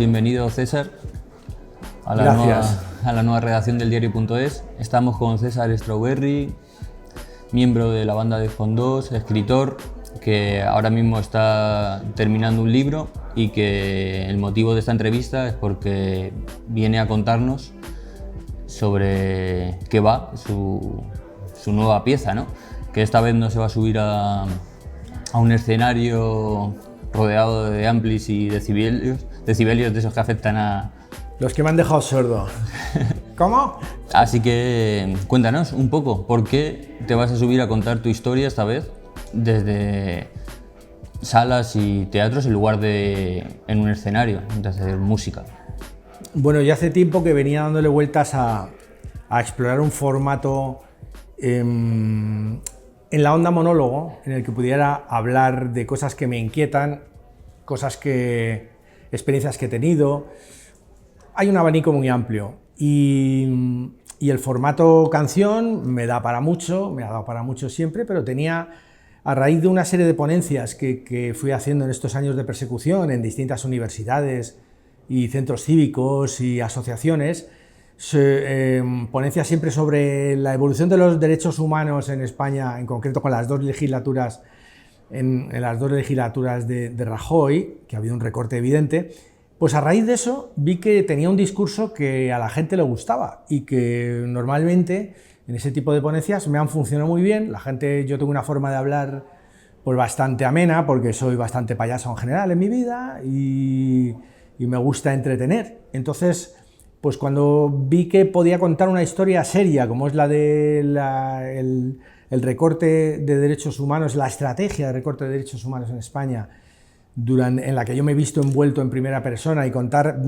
bienvenido César a la nueva redacción del diario.es. Estamos con César Strawberry, miembro de la banda Defcon 2, escritor, que ahora mismo está terminando un libro y que el motivo de esta entrevista es porque viene a contarnos sobre qué va su nueva pieza, ¿no? Que esta vez no se va a subir a un escenario rodeado de amplis y decibelios de esos que afectan a... Los que me han dejado sordo. ¿Cómo? Así que cuéntanos un poco, ¿por qué te vas a subir a contar tu historia esta vez desde salas y teatros en lugar de en un escenario, de hacer música? Bueno, ya hace tiempo que venía dándole vueltas a explorar un formato en la onda monólogo, en el que pudiera hablar de cosas que me inquietan, experiencias que he tenido. Hay un abanico muy amplio y el formato canción me da para mucho, me ha dado para mucho siempre, pero tenía, a raíz de una serie de ponencias que fui haciendo en estos años de persecución en distintas universidades y centros cívicos y asociaciones, ponencias siempre sobre la evolución de los derechos humanos en España, en concreto con las dos legislaturas, en las dos legislaturas de Rajoy, que ha habido un recorte evidente. Pues a raíz de eso vi que tenía un discurso que a la gente le gustaba y que normalmente en ese tipo de ponencias me han funcionado muy bien. Yo tengo una forma de hablar pues bastante amena, porque soy bastante payaso en general en mi vida y me gusta entretener. Entonces, pues cuando vi que podía contar una historia seria, como es la de el recorte de derechos humanos, la estrategia de recorte de derechos humanos en España, en la que yo me he visto envuelto en primera persona, y contar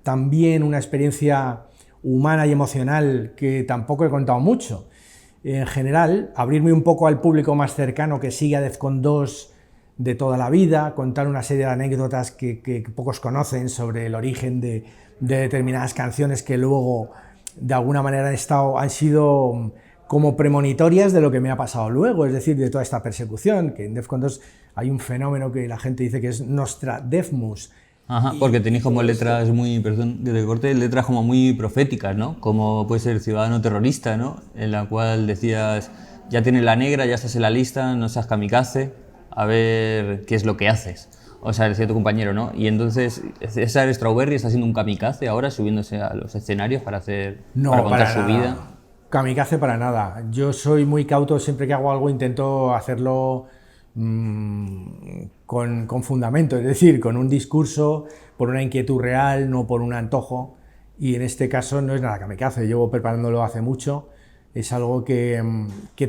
también una experiencia humana y emocional que tampoco he contado mucho. En general, abrirme un poco al público más cercano que sigue a Defcon 2 de toda la vida, contar una serie de anécdotas que pocos conocen sobre el origen de determinadas canciones que luego de alguna manera han sido como premonitorias de lo que me ha pasado luego, es decir, de toda esta persecución, que en Defcon 2 hay un fenómeno que la gente dice que es Nostradefmus. Ajá, porque tenéis como letras muy, perdón, de corte, letras como muy proféticas, ¿no? Como puede ser Ciudadano Terrorista, ¿no? En la cual decías, ya tienes la negra, ya estás en la lista, no seas kamikaze, a ver qué es lo que haces. O sea, decía tu compañero, ¿no? Y entonces César Strawberry está haciendo un kamikaze ahora, subiéndose a los escenarios para contar su vida. Kamikaze para nada. Yo soy muy cauto, siempre que hago algo intento hacerlo con fundamento, es decir, con un discurso, por una inquietud real, no por un antojo, y en este caso no es nada kamikaze, llevo preparándolo hace mucho, es algo que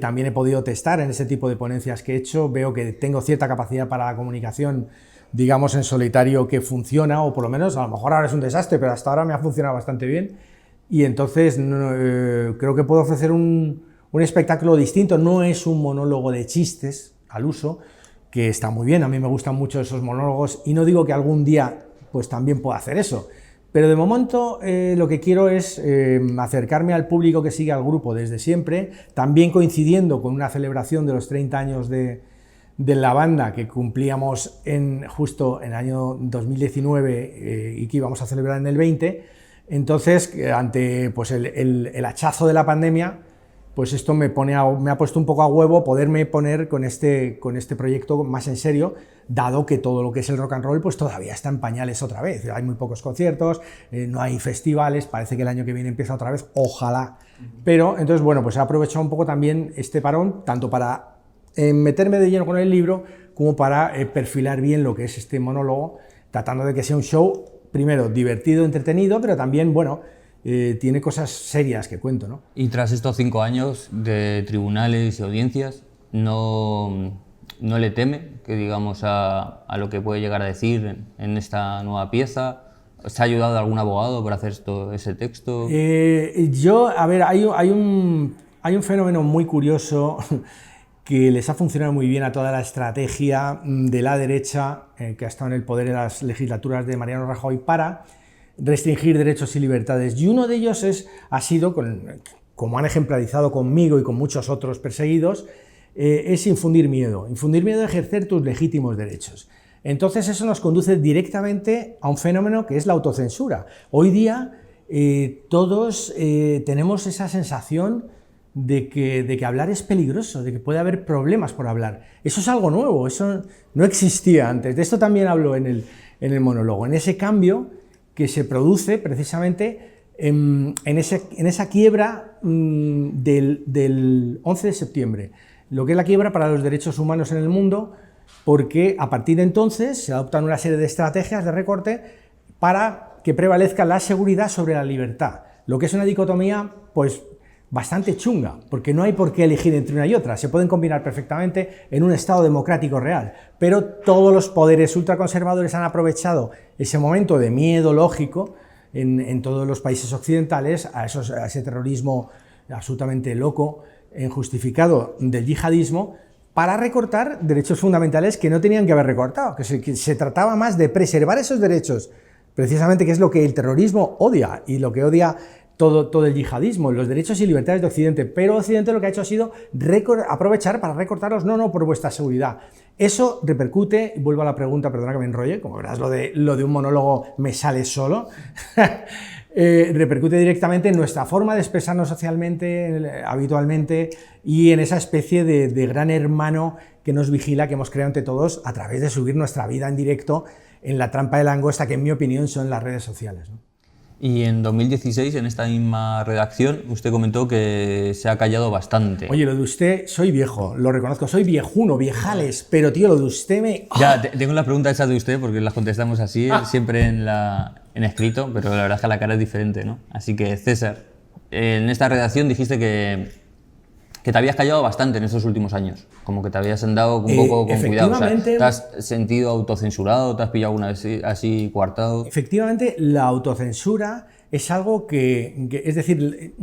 también he podido testar en ese tipo de ponencias que he hecho. Veo que tengo cierta capacidad para la comunicación, digamos en solitario, que funciona, o por lo menos, a lo mejor ahora es un desastre, pero hasta ahora me ha funcionado bastante bien, y entonces creo que puedo ofrecer un espectáculo distinto. No es un monólogo de chistes al uso, que está muy bien, a mí me gustan mucho esos monólogos, y no digo que algún día pues también pueda hacer eso, pero de momento lo que quiero es acercarme al público que sigue al grupo desde siempre, también coincidiendo con una celebración de los 30 años de la banda que cumplíamos justo en el año 2019 y que íbamos a celebrar en el 20, entonces ante pues, el hachazo de la pandemia, pues esto me ha puesto un poco a huevo poderme poner con este proyecto más en serio, dado que todo lo que es el rock and roll pues todavía está en pañales otra vez. Hay muy pocos conciertos, no hay festivales, parece que el año que viene empieza otra vez, ojalá. Pero entonces, bueno, pues he aprovechado un poco también este parón, tanto para meterme de lleno con el libro, como para perfilar bien lo que es este monólogo, tratando de que sea un show, primero, divertido, entretenido, pero también, bueno, tiene cosas serias que cuento, ¿no? Y tras estos 5 años de tribunales y audiencias, ¿no le teme que digamos a lo que puede llegar a decir en esta nueva pieza? ¿Se ha ayudado algún abogado para hacer ese texto? A ver, hay un fenómeno muy curioso que les ha funcionado muy bien a toda la estrategia de la derecha que ha estado en el poder en las legislaturas de Mariano Rajoy para restringir derechos y libertades, y uno de ellos ha sido, como han ejemplarizado conmigo y con muchos otros perseguidos, es infundir miedo a ejercer tus legítimos derechos. Entonces eso nos conduce directamente a un fenómeno que es la autocensura. Hoy día todos tenemos esa sensación de que hablar es peligroso, de que puede haber problemas por hablar. Eso es algo nuevo, eso no existía antes. De esto también hablo en el monólogo, en ese cambio que se produce precisamente en esa quiebra del 11 de septiembre, lo que es la quiebra para los derechos humanos en el mundo, porque a partir de entonces se adoptan una serie de estrategias de recorte para que prevalezca la seguridad sobre la libertad, lo que es una dicotomía pues bastante chunga, porque no hay por qué elegir entre una y otra, se pueden combinar perfectamente en un Estado democrático real, pero todos los poderes ultraconservadores han aprovechado ese momento de miedo lógico en todos los países occidentales a ese terrorismo absolutamente loco, injustificado del yihadismo, para recortar derechos fundamentales que no tenían que haber recortado, que se trataba más de preservar esos derechos, precisamente que es lo que el terrorismo odia y lo que odia todo el yihadismo, los derechos y libertades de Occidente, pero Occidente lo que ha hecho ha sido aprovechar para recortarlos, no por vuestra seguridad. Eso repercute, vuelvo a la pregunta, perdona que me enrolle, como verás lo de un monólogo me sale solo, repercute directamente en nuestra forma de expresarnos socialmente, habitualmente, y en esa especie de gran hermano que nos vigila, que hemos creado ante todos a través de subir nuestra vida en directo en la trampa de langosta que en mi opinión son las redes sociales, ¿no? Y en 2016, en esta misma redacción, usted comentó que se ha callado bastante. Oye, lo de usted, soy viejo, lo reconozco, soy viejuno, viejales, pero tío, lo de usted me... Ya, tengo la pregunta esa de usted, porque las contestamos así, siempre en escrito, pero la verdad es que la cara es diferente, ¿no? Así que, César, en esta redacción dijiste que te habías callado bastante en estos últimos años, como que te habías andado un poco con cuidado. O sea, ¿te has sentido autocensurado? ¿Te has pillado una vez así coartado? Efectivamente, la autocensura es algo es decir,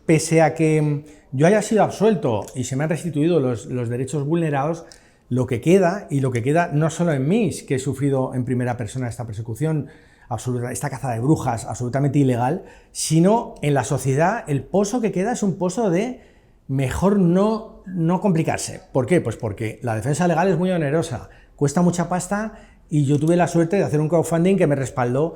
pese a que yo haya sido absuelto y se me han restituido los derechos vulnerados, lo que queda no solo en mí, que he sufrido en primera persona esta persecución, esta caza de brujas absolutamente ilegal, sino en la sociedad el pozo que queda es un pozo de mejor no complicarse. ¿Por qué? Pues porque la defensa legal es muy onerosa, cuesta mucha pasta y yo tuve la suerte de hacer un crowdfunding que me respaldó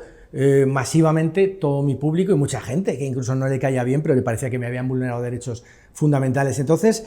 masivamente todo mi público y mucha gente que incluso no le caía bien, pero le parecía que me habían vulnerado derechos fundamentales. Entonces,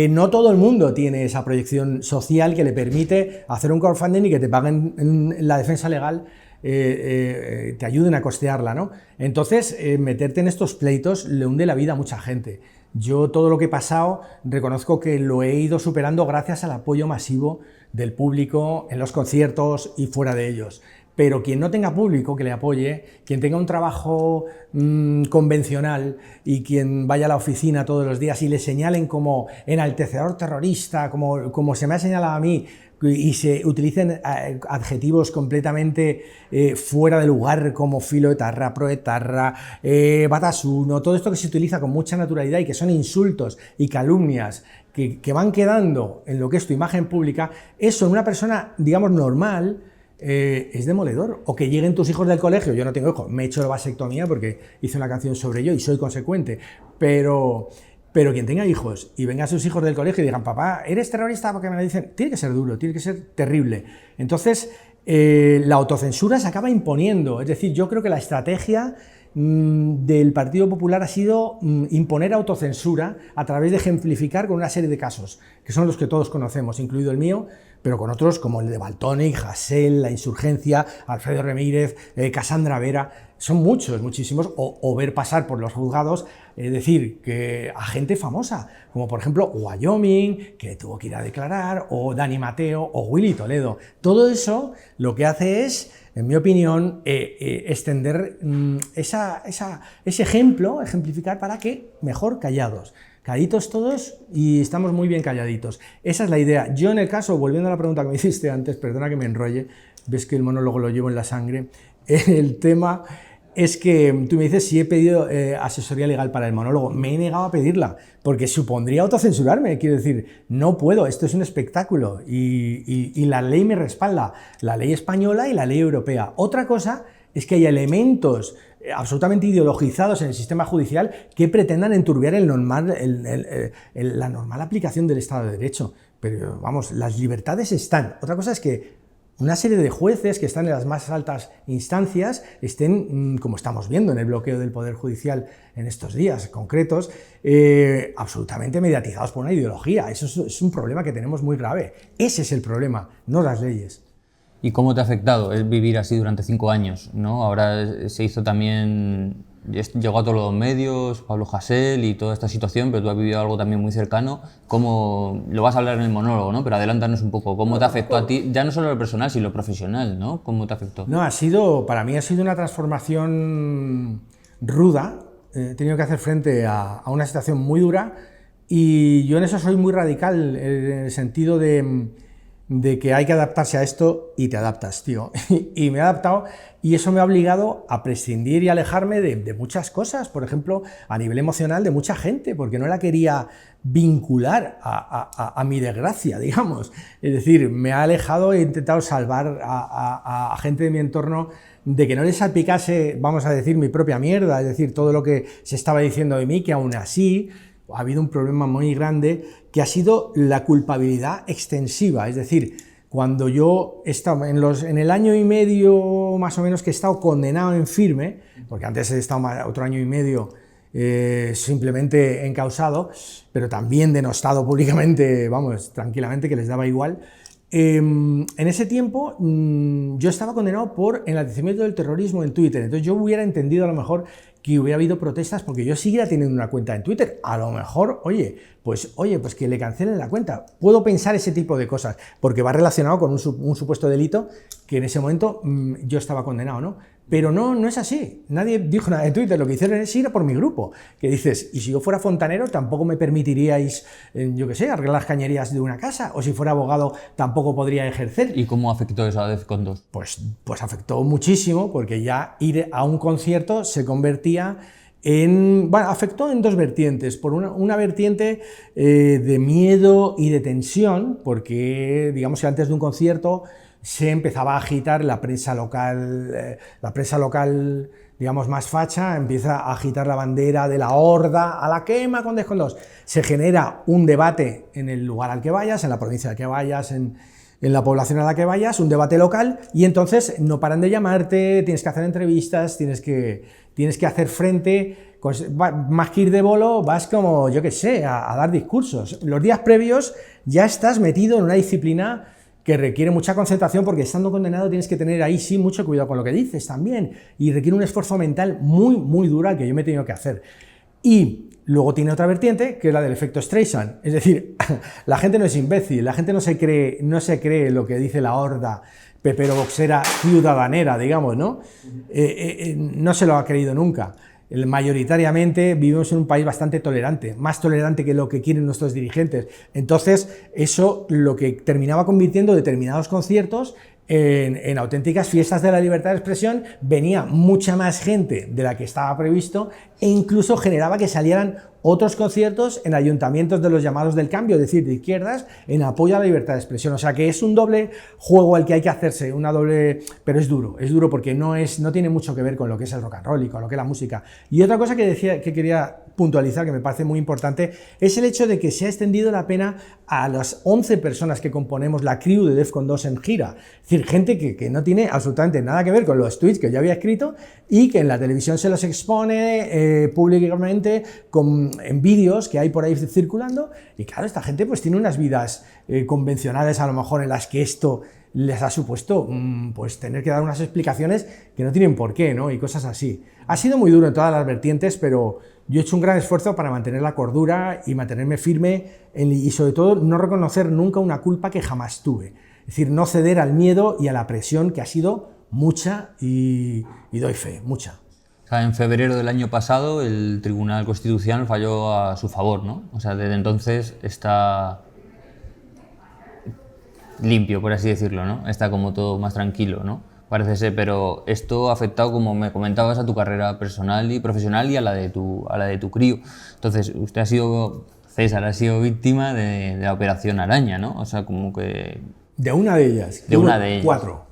no todo el mundo tiene esa proyección social que le permite hacer un crowdfunding y que te paguen en la defensa legal, te ayuden a costearla, ¿no? Entonces, meterte en estos pleitos le hunde la vida a mucha gente. Yo todo lo que he pasado reconozco que lo he ido superando gracias al apoyo masivo del público en los conciertos y fuera de ellos. Pero quien no tenga público que le apoye, quien tenga un trabajo convencional y quien vaya a la oficina todos los días y le señalen como enaltecedor terrorista, como se me ha señalado a mí, y se utilicen adjetivos completamente fuera de lugar como filoetarra, proetarra, batasuno, todo esto que se utiliza con mucha naturalidad y que son insultos y calumnias que van quedando en lo que es tu imagen pública, eso en una persona, digamos, normal, es demoledor. O que lleguen tus hijos del colegio, yo no tengo hijos, me he hecho la vasectomía porque hice una canción sobre ello y soy consecuente, pero quien tenga hijos y vengan sus hijos del colegio y digan, papá, ¿eres terrorista? Porque me lo dicen, tiene que ser duro, tiene que ser terrible. Entonces, la autocensura se acaba imponiendo. Es decir, yo creo que la estrategia del Partido Popular ha sido imponer autocensura a través de ejemplificar con una serie de casos, que son los que todos conocemos, incluido el mío, pero con otros como el de Valtònyc, Hasél, La Insurgencia, Alfredo Ramírez, Cassandra Vera, son muchos, muchísimos, o ver pasar por los juzgados, es decir, que a gente famosa, como por ejemplo Wyoming, que tuvo que ir a declarar, o Dani Mateo, o Willy Toledo. Todo eso lo que hace es, en mi opinión, extender ese ejemplo, ejemplificar para que mejor callados. Calladitos todos y estamos muy bien calladitos. Esa es la idea. Yo en el caso, volviendo a la pregunta que me hiciste antes, perdona que me enrolle, ves que el monólogo lo llevo en la sangre, el tema es que tú me dices si he pedido asesoría legal para el monólogo. Me he negado a pedirla, porque supondría autocensurarme. Quiero decir, no puedo, esto es un espectáculo y la ley me respalda, la ley española y la ley europea. Otra cosa es que hay elementos absolutamente ideologizados en el sistema judicial que pretendan enturbiar la normal aplicación del Estado de Derecho. Pero vamos, las libertades están. Otra cosa es que una serie de jueces que están en las más altas instancias estén, como estamos viendo en el bloqueo del Poder Judicial en estos días concretos, absolutamente mediatizados por una ideología. Eso es un problema que tenemos muy grave. Ese es el problema, no las leyes. ¿Y cómo te ha afectado el vivir así durante 5 años, ¿no? Ahora se hizo también, llegó a todos los medios, Pablo Hasél y toda esta situación, pero tú has vivido algo también muy cercano. ¿Cómo, lo vas a hablar en el monólogo, ¿no? Pero adelántanos un poco, ¿cómo te afectó a ti, ya no solo lo personal, sino lo profesional, ¿no? ¿Cómo te afectó? No, para mí ha sido una transformación ruda. He tenido que hacer frente a una situación muy dura y yo en eso soy muy radical, en el sentido de que hay que adaptarse a esto y te adaptas, tío. Y me he adaptado y eso me ha obligado a prescindir y alejarme de muchas cosas, por ejemplo, a nivel emocional de mucha gente, porque no la quería vincular a mi desgracia, digamos. Es decir, me ha alejado, he intentado salvar a gente de mi entorno de que no les salpicase, vamos a decir, mi propia mierda, es decir, todo lo que se estaba diciendo de mí, que aún así ha habido un problema muy grande que ha sido la culpabilidad extensiva. Es decir, cuando yo he estado en el año y medio más o menos que he estado condenado en firme, porque antes he estado otro año y medio simplemente encausado, pero también denostado públicamente, vamos, tranquilamente, que les daba igual. En ese tiempo yo estaba condenado por enaltecimiento del terrorismo en Twitter, entonces yo hubiera entendido a lo mejor que hubiera habido protestas porque yo siguiera teniendo una cuenta en Twitter. A lo mejor, oye, pues que le cancelen la cuenta. Puedo pensar ese tipo de cosas, porque va relacionado con un supuesto delito que en ese momento yo estaba condenado, ¿no? Pero no es así. Nadie dijo nada de Twitter. Lo que hicieron es ir a por mi grupo. Que dices, y si yo fuera fontanero, tampoco me permitiríais, yo qué sé, arreglar las cañerías de una casa. O si fuera abogado, tampoco podría ejercer. ¿Y cómo afectó eso a Defcon 2? Pues afectó muchísimo, porque ya ir a un concierto se convertía en... Bueno, afectó en dos vertientes. Por una vertiente de miedo y de tensión, porque digamos que antes de un concierto se empezaba a agitar la prensa local, digamos, más facha, empieza a agitar la bandera de la horda a la quema con Defcon 2. Se genera un debate en el lugar al que vayas, en la provincia al que vayas, en la población a la que vayas, un debate local, y entonces no paran de llamarte, tienes que hacer entrevistas, tienes que hacer frente, más que ir de bolo, vas como, yo qué sé, a dar discursos. Los días previos ya estás metido en una disciplina que requiere mucha concentración, porque estando condenado tienes que tener ahí sí mucho cuidado con lo que dices también, y requiere un esfuerzo mental muy, muy duro al que yo me he tenido que hacer. Y luego tiene otra vertiente, que es la del efecto Streisand, es decir, la gente no es imbécil, la gente no se cree lo que dice la horda pepero boxera ciudadanera, digamos, ¿no? No se lo ha creído nunca. Mayoritariamente vivimos en un país bastante tolerante, más tolerante que lo que quieren nuestros dirigentes. Entonces, eso lo que terminaba convirtiendo determinados conciertos en auténticas fiestas de la libertad de expresión. Venía mucha más gente de la que estaba previsto e incluso generaba que salieran otros conciertos en ayuntamientos de los llamados del cambio, es decir, de izquierdas, en apoyo a la libertad de expresión. O sea que es un doble juego al que hay que hacerse, pero es duro porque no tiene mucho que ver con lo que es el rock and roll y con lo que es la música. Y otra cosa que quería puntualizar, que me parece muy importante, es el hecho de que se ha extendido la pena a las 11 personas que componemos la crew de Defcon 2 en gira. Es decir, gente que no tiene absolutamente nada que ver con los tweets que yo había escrito y que en la televisión se los expone públicamente en vídeos que hay por ahí circulando. Y claro, esta gente pues tiene unas vidas convencionales a lo mejor en las que esto les ha supuesto pues tener que dar unas explicaciones que no tienen por qué, ¿no? Y cosas así. Ha sido muy duro en todas las vertientes, pero yo he hecho un gran esfuerzo para mantener la cordura y mantenerme firme y sobre todo no reconocer nunca una culpa que jamás tuve. Es decir, no ceder al miedo y a la presión, que ha sido mucha y doy fe, mucha. O sea, en febrero del año pasado el Tribunal Constitucional falló a su favor, ¿no? O sea, desde entonces está limpio, por así decirlo, ¿no? Está como todo más tranquilo, ¿no? Parece ser, pero esto ha afectado, como me comentabas, a tu carrera personal y profesional y a la de tu crío. Entonces, César ha sido víctima de la Operación Araña, ¿no? O sea, como que... De una de ellas. De una de ellas. 4.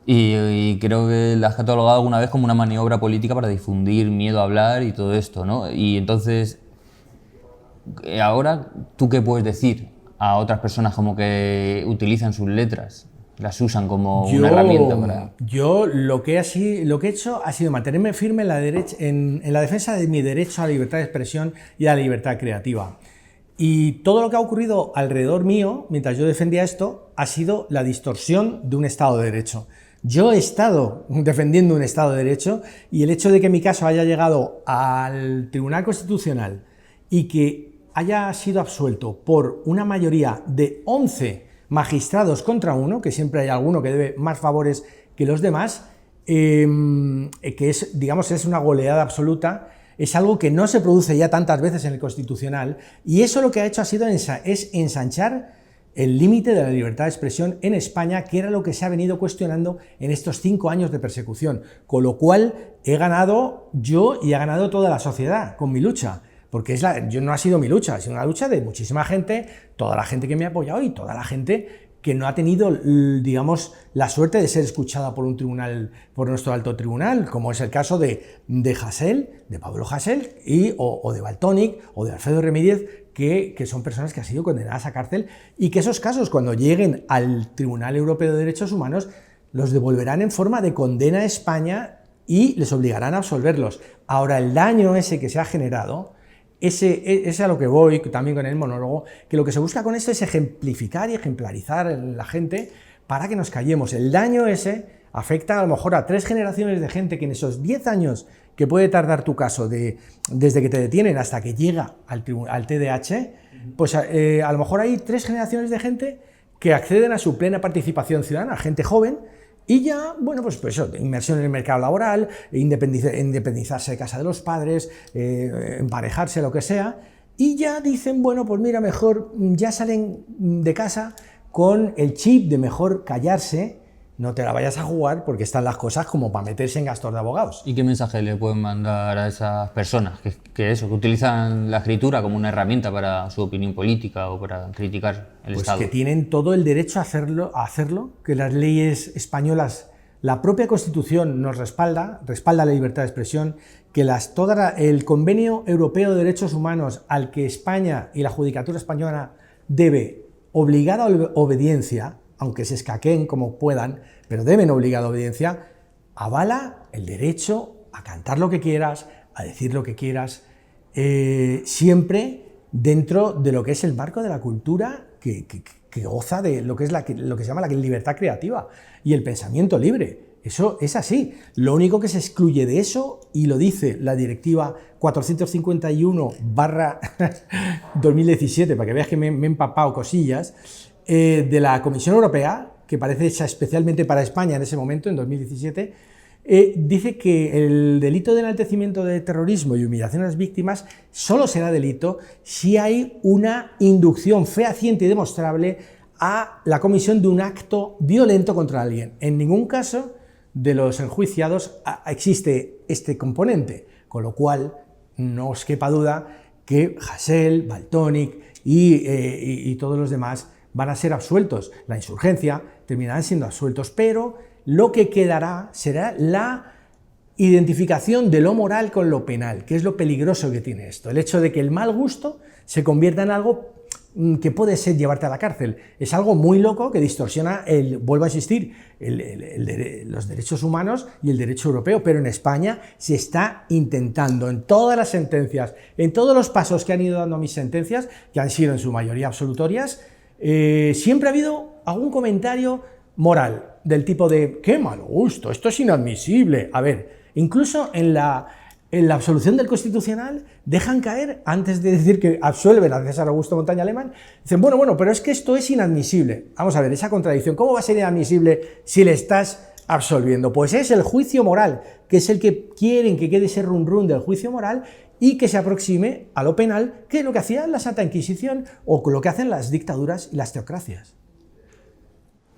Y creo que la has catalogado alguna vez como una maniobra política para difundir miedo a hablar y todo esto, ¿no? Y entonces, ahora, ¿tú qué puedes decir a otras personas como que utilizan sus letras las usan como una herramienta para... Yo lo que he hecho ha sido mantenerme firme en la defensa de mi derecho a la libertad de expresión y a la libertad creativa. Y todo lo que ha ocurrido alrededor mío, mientras yo defendía esto, ha sido la distorsión de un Estado de Derecho. Yo he estado defendiendo un Estado de Derecho y el hecho de que mi caso haya llegado al Tribunal Constitucional y que haya sido absuelto por una mayoría de 11 magistrados contra uno, que siempre hay alguno que debe más favores que los demás, que es, digamos, es una goleada absoluta, es algo que no se produce ya tantas veces en el Constitucional, y eso lo que ha hecho ha sido es ensanchar el límite de la libertad de expresión en España, que era lo que se ha venido cuestionando en estos 5 años de persecución, con lo cual he ganado yo y ha ganado toda la sociedad con mi lucha. Porque yo no ha sido mi lucha, ha sido una lucha de muchísima gente, toda la gente que me ha apoyado y toda la gente que no ha tenido, digamos, la suerte de ser escuchada por un tribunal, por nuestro alto tribunal, como es el caso de Hasél, de Pablo Hasél, o de Valtònyc, o de Alfredo Remídez, que son personas que han sido condenadas a cárcel, y que esos casos, cuando lleguen al Tribunal Europeo de Derechos Humanos, los devolverán en forma de condena a España y les obligarán a absolverlos. Ahora, el daño ese que se ha generado, es a lo que voy también con el monólogo, que lo que se busca con esto es ejemplificar y ejemplarizar en la gente para que nos callemos. El daño ese afecta a lo mejor a 3 generaciones de gente que en esos 10 años que puede tardar tu caso, desde que te detienen hasta que llega al TDH, pues a lo mejor hay 3 generaciones de gente que acceden a su plena participación ciudadana, gente joven, y ya, bueno, pues eso, inmersión en el mercado laboral, independizarse de casa de los padres, emparejarse, lo que sea, y ya dicen, bueno, pues mira, mejor ya salen de casa con el chip de mejor callarse, no te la vayas a jugar porque están las cosas como para meterse en gastos de abogados. ¿Y qué mensaje le pueden mandar a esas personas que utilizan la escritura como una herramienta para su opinión política o para criticar el Estado? Pues que tienen todo el derecho a hacerlo, que las leyes españolas, la propia Constitución nos respalda la libertad de expresión, que el Convenio Europeo de Derechos Humanos al que España y la Judicatura Española debe obligada obediencia, aunque se escaqueen como puedan, pero deben obligada obediencia, avala el derecho a cantar lo que quieras, a decir lo que quieras, siempre dentro de lo que es el marco de la cultura que goza de lo que es lo que se llama la libertad creativa y el pensamiento libre. Eso es así. Lo único que se excluye de eso, y lo dice la directiva 451/2017, para que veas que me he empapado cosillas, de la Comisión Europea, que parece hecha especialmente para España en ese momento, en 2017, dice que el delito de enaltecimiento de terrorismo y humillación a las víctimas solo será delito si hay una inducción fehaciente y demostrable a la comisión de un acto violento contra alguien. En ningún caso de los enjuiciados existe este componente, con lo cual no os quepa duda que Hasél, Valtònyc y todos los demás van a ser absueltos. La insurgencia terminarán siendo absueltos, pero lo que quedará será la identificación de lo moral con lo penal, que es lo peligroso que tiene esto. El hecho de que el mal gusto se convierta en algo que puede ser llevarte a la cárcel. Es algo muy loco que distorsiona, vuelvo a insistir, los derechos humanos y el derecho europeo, pero en España se está intentando, en todas las sentencias, en todos los pasos que han ido dando mis sentencias, que han sido en su mayoría absolutorias, siempre ha habido algún comentario moral, del tipo de ¡qué mal gusto! Esto es inadmisible. A ver, incluso en la absolución del Constitucional dejan caer, antes de decir que absuelven a César Augusto Montaña Alemán, dicen, bueno, pero es que esto es inadmisible. Vamos a ver, esa contradicción, ¿cómo va a ser inadmisible si le estás absolviendo? Pues es el juicio moral, que es el que quieren que quede ese run del juicio moral y que se aproxime a lo penal, que es lo que hacía la Santa Inquisición o lo que hacen las dictaduras y las teocracias.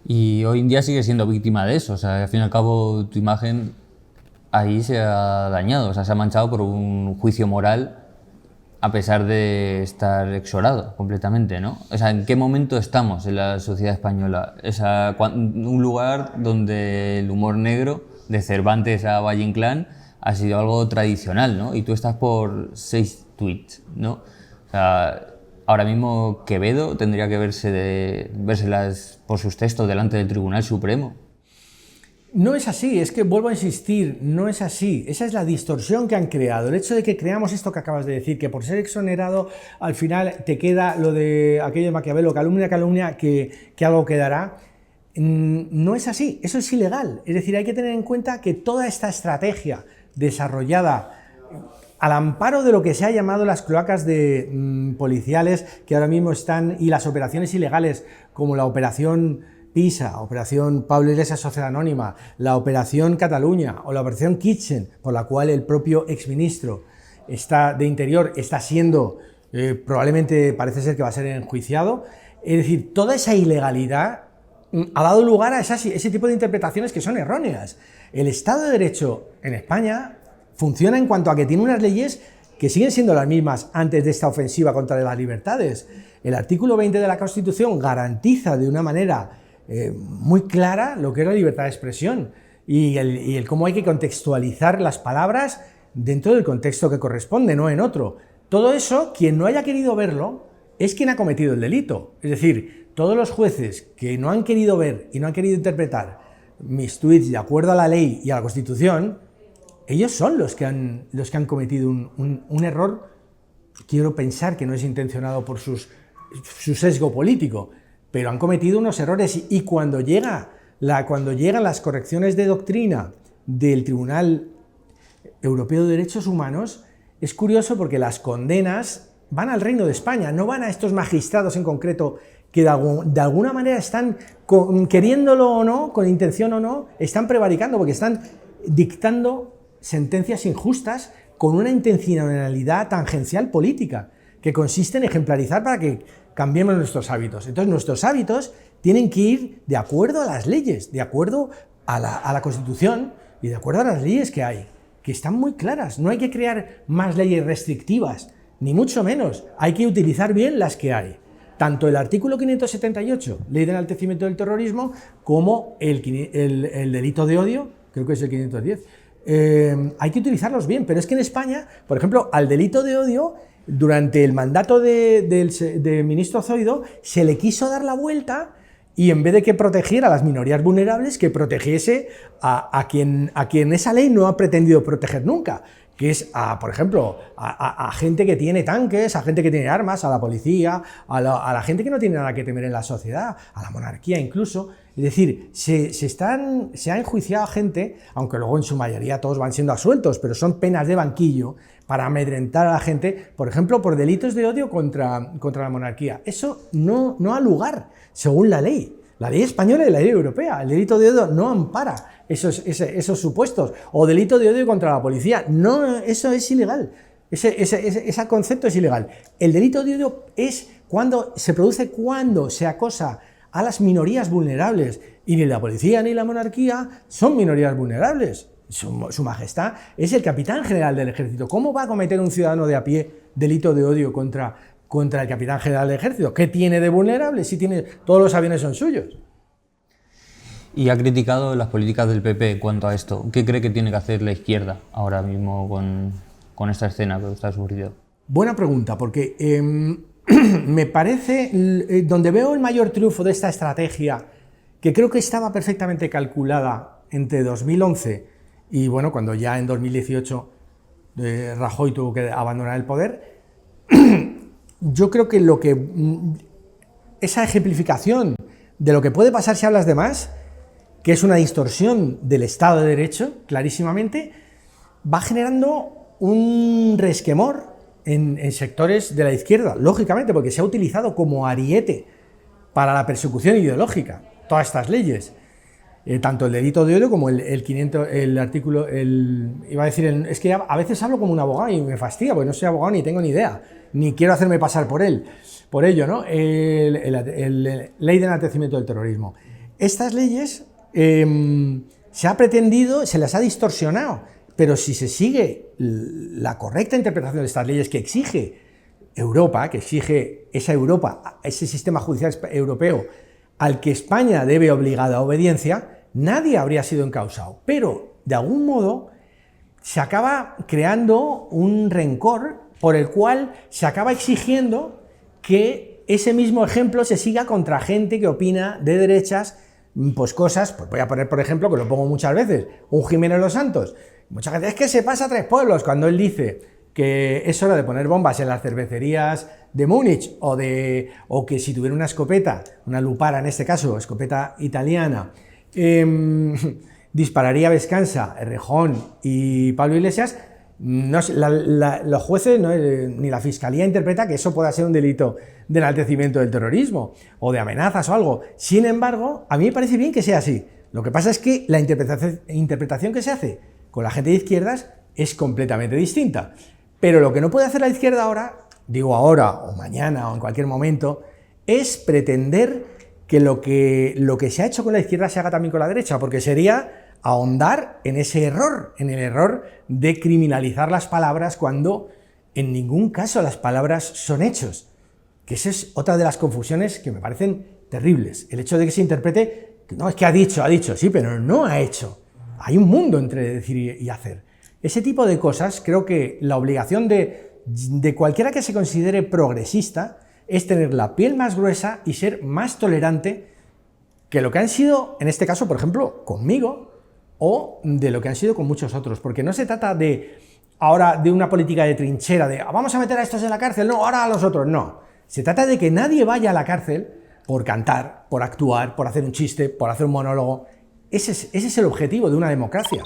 Y hoy en día sigue siendo víctima de eso, o sea, al fin y al cabo tu imagen ahí se ha dañado, o sea, se ha manchado por un juicio moral a pesar de estar exorado completamente, ¿no? O sea, ¿en qué momento estamos en la sociedad española? Un lugar donde el humor negro, de Cervantes a Valle Inclán, ha sido algo tradicional, ¿no? Y tú estás por 6 tweets, ¿no? O sea, ahora mismo Quevedo tendría que vérselas por sus textos delante del Tribunal Supremo. No es así, es que vuelvo a insistir, no es así. Esa es la distorsión que han creado. El hecho de que creamos esto que acabas de decir, que por ser exonerado al final te queda lo de aquello de Maquiavelo, calumnia, que algo quedará. No es así, eso es ilegal. Es decir, hay que tener en cuenta que toda esta estrategia desarrollada al amparo de lo que se ha llamado las cloacas policiales que ahora mismo están, y las operaciones ilegales como la operación PISA, operación Pablo Iglesias Sociedad Anónima, la operación Cataluña o la operación Kitchen, por la cual el propio exministro de Interior está siendo, probablemente parece ser que va a ser enjuiciado. Es decir, toda esa ilegalidad ha dado lugar a ese tipo de interpretaciones que son erróneas. El Estado de Derecho en España funciona en cuanto a que tiene unas leyes que siguen siendo las mismas antes de esta ofensiva contra las libertades. El artículo 20 de la Constitución garantiza de una manera muy clara lo que es la libertad de expresión y el cómo hay que contextualizar las palabras dentro del contexto que corresponde, no en otro. Todo eso, quien no haya querido verlo, es quien ha cometido el delito. Es decir, todos los jueces que no han querido ver y no han querido interpretar mis tuits de acuerdo a la ley y a la Constitución, ellos son los que han cometido un error, quiero pensar que no es intencionado por su sesgo político, pero han cometido unos errores, y cuando llegan las correcciones de doctrina del Tribunal Europeo de Derechos Humanos, es curioso porque las condenas van al Reino de España, no van a estos magistrados en concreto que de alguna manera están, queriéndolo o no, con intención o no, están prevaricando porque están dictando sentencias injustas con una intencionalidad tangencial política, que consiste en ejemplarizar para que cambiemos nuestros hábitos. Entonces, nuestros hábitos tienen que ir de acuerdo a las leyes, de acuerdo a la Constitución y de acuerdo a las leyes que hay, que están muy claras. No hay que crear más leyes restrictivas, ni mucho menos. Hay que utilizar bien las que hay. Tanto el artículo 578, Ley de Enaltecimiento del Terrorismo, como el delito de odio, creo que es el 510, hay que utilizarlos bien. Pero es que en España, por ejemplo, al delito de odio, durante el mandato del ministro Zoido, se le quiso dar la vuelta y en vez de que protegiera a las minorías vulnerables, que protegiese a quien esa ley no ha pretendido proteger nunca, que es, por ejemplo, a gente que tiene tanques, a gente que tiene armas, a la policía, a la gente que no tiene nada que temer en la sociedad, a la monarquía incluso. Es decir, se ha enjuiciado a gente, aunque luego en su mayoría todos van siendo absueltos, pero son penas de banquillo para amedrentar a la gente, por ejemplo, por delitos de odio contra la monarquía. Eso no ha lugar, según la ley española y la ley europea. El delito de odio no ampara esos supuestos, o delito de odio contra la policía. No, eso es ilegal. Ese concepto es ilegal. El delito de odio es se produce cuando se acosa a las minorías vulnerables, y ni la policía ni la monarquía son minorías vulnerables. Su majestad es el capitán general del ejército. ¿Cómo va a cometer un ciudadano de a pie delito de odio contra el capitán general del ejército? ¿Qué tiene de vulnerable si todos los aviones son suyos? Y ha criticado las políticas del PP en cuanto a esto. ¿Qué cree que tiene que hacer la izquierda ahora mismo con esta escena que está surgiendo? Buena pregunta, porque me parece, donde veo el mayor triunfo de esta estrategia, que creo que estaba perfectamente calculada entre 2011 y, bueno, cuando ya en 2018 Rajoy tuvo que abandonar el poder, yo creo que esa ejemplificación de lo que puede pasar si hablas de más, que es una distorsión del Estado de Derecho, clarísimamente, va generando un resquemor en sectores de la izquierda, lógicamente, porque se ha utilizado como ariete para la persecución ideológica todas estas leyes, tanto el delito de odio como el artículo, iba a decir, es que a veces hablo como un abogado y me fastidia, porque no soy abogado ni tengo ni idea, ni quiero hacerme pasar por ello, ¿no? Ley de enaltecimiento del terrorismo. Estas leyes se ha pretendido, se las ha distorsionado, pero si se sigue la correcta interpretación de estas leyes que exige Europa, ese sistema judicial europeo al que España debe obligada obediencia, nadie habría sido encausado. Pero, de algún modo, se acaba creando un rencor por el cual se acaba exigiendo que ese mismo ejemplo se siga contra gente que opina de derechas, pues cosas, pues voy a poner por ejemplo, que lo pongo muchas veces, un Jiménez Los Santos. Mucha gente, es que se pasa a 3 pueblos, cuando él dice que es hora de poner bombas en las cervecerías de Múnich, o que si tuviera una escopeta, una Lupara en este caso, escopeta italiana, dispararía a Vescansa, Errejón y Pablo Iglesias. No, los jueces ni la fiscalía interpreta que eso pueda ser un delito de enaltecimiento del terrorismo o de amenazas o algo. Sin embargo, a mí me parece bien que sea así. Lo que pasa es que la interpretación que se hace con la gente de izquierdas es completamente distinta. Pero lo que no puede hacer la izquierda ahora, digo ahora o mañana o en cualquier momento, es pretender que lo que se ha hecho con la izquierda se haga también con la derecha, porque sería ahondar en ese error, en el error de criminalizar las palabras cuando en ningún caso las palabras son hechos. Que esa es otra de las confusiones que me parecen terribles. El hecho de que se interprete, no, es que ha dicho, sí, pero no ha hecho. Hay un mundo entre decir y hacer. Ese tipo de cosas, creo que la obligación de cualquiera que se considere progresista es tener la piel más gruesa y ser más tolerante que lo que han sido, en este caso, por ejemplo, conmigo, o de lo que han sido con muchos otros, porque no se trata ahora de una política de trinchera, de vamos a meter a estos en la cárcel, no, ahora a los otros, no. Se trata de que nadie vaya a la cárcel por cantar, por actuar, por hacer un chiste, por hacer un monólogo. Ese es el objetivo de una democracia.